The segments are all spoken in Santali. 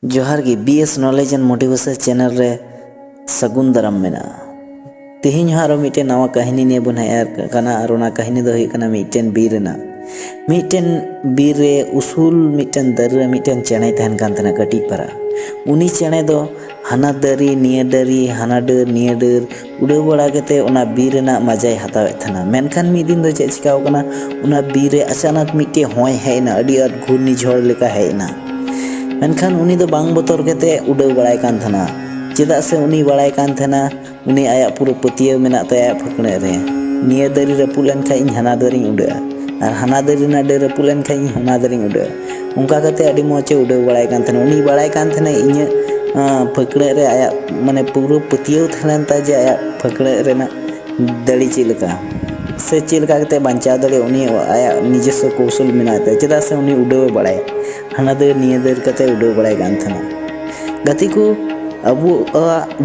जोहार गी BS knowledge and motivation channel रे सगुन दाराम मेना तेहिं हारो मिटे नवा कहानी ने बन हेयर कना और ओना कहानी दो हुई कना मिटेन बीर रेना मिटेन बीर रे उसूल मिटेन दर मिटेन चेणे तहन कान तना कटी परा उनी चेणे दो हाना दरी निया दरी हाना डर निया डर उड़ाव बड़ा केते ओना बीर रेना मजाय हतावे थना मेनखान मी दिन दो चे चिकाव कना ओना बीर रे अचानक मिटे होय हेना अडी आर घूर्णी झड़ लेका हेना मेनखान उनी दो बांग बोतर केते उड़ाव बड़ाय कान थना चेदा से उनी बड़ाय कान थना उनी आया पूरा पतिया मेना ताया फकणे रे निया दरी रपुलन खा इन हाना दरी उड़ा और हाना दरी ना डर रपुलन खा इन हाना दरी उड़ा उनका केते अडी मोचे उड़ाव बड़ाय कान थना उनी बड़ाय कान थना इन फकणे रे आया माने पूरा पतिया थना ता जे आया फकणे रे ना दड़ी चिलका से चिलका केते बांचा दड़े उनी आया निजस्व कौशल मेना ता चेदा से उनी उड़ाव बड़ाय हाना दर निया दर कते उड़ाव बड़ाय कान थना गति को अबू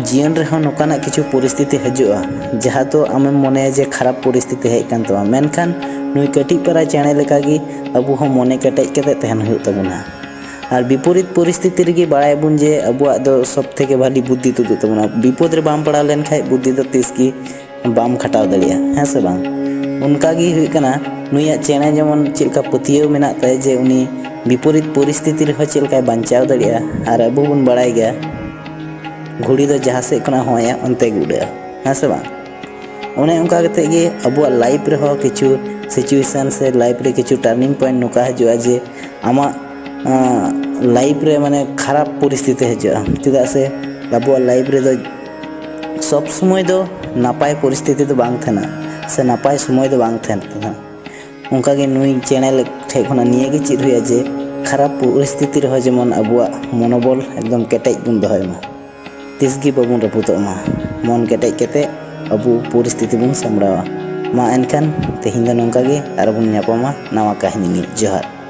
जीवन रहा नौकाना किछु परिस्थिति हजुआ जहाँ तो आम मने जे खराब परिस्थिति हेज कान तवा मेनखान नुई कटी परा चेणे लेका गी अबू हो मने कटेज केते तहन हुयु तबना और विपरीत परिस्थिति रेगी बाड़ाय बुन जे अबुआ दो सब थेके भाली बुद्धि तुदु तबना विपद रे बाम पड़ा लेन खाय बुद्धि दो तिसकी बाम खटाव दलिया है से बांग उनका गी हुई कना नुया चेणे जेमन चिलका पतियो मेना ताय जे उनी विपरीत परिस्थिति रे चिलका बांचाव दलिया और अबू बुन बाड़ाय गया घुड़ी दो जहाँ से कना होया अंते गुड़ा हाँ से बांग उन्हें उनका कहते गे अबुआ लाइफ रे हो किछु सिचुएशन से लाइफ रे किछु टर्निंग पॉइंट नुका हजुआ जे आमा लाइफ रे माने खराब परिस्थिति हजुआ चेदा से अबुआ लाइफ रे दो सब समय दो नापाय परिस्थिति दो बांग थना से नापाय समय दो बांग थना उनका गे नुई चैनल ठे खना निये गे चिद हुया जे खराब परिस्थिति रे हो जेमन अबुआ मनोबल एकदम केटेज बुन दोहय मा तिसगी बाबुन रपुतो मा मन केटेज केते अबु परिस्थिति बुन सामड़ावा मा एनखान तेहिं दो नोंका गे आरो बुन ᱧᱟᱯᱟᱢᱟ नवा कहानी जोहार।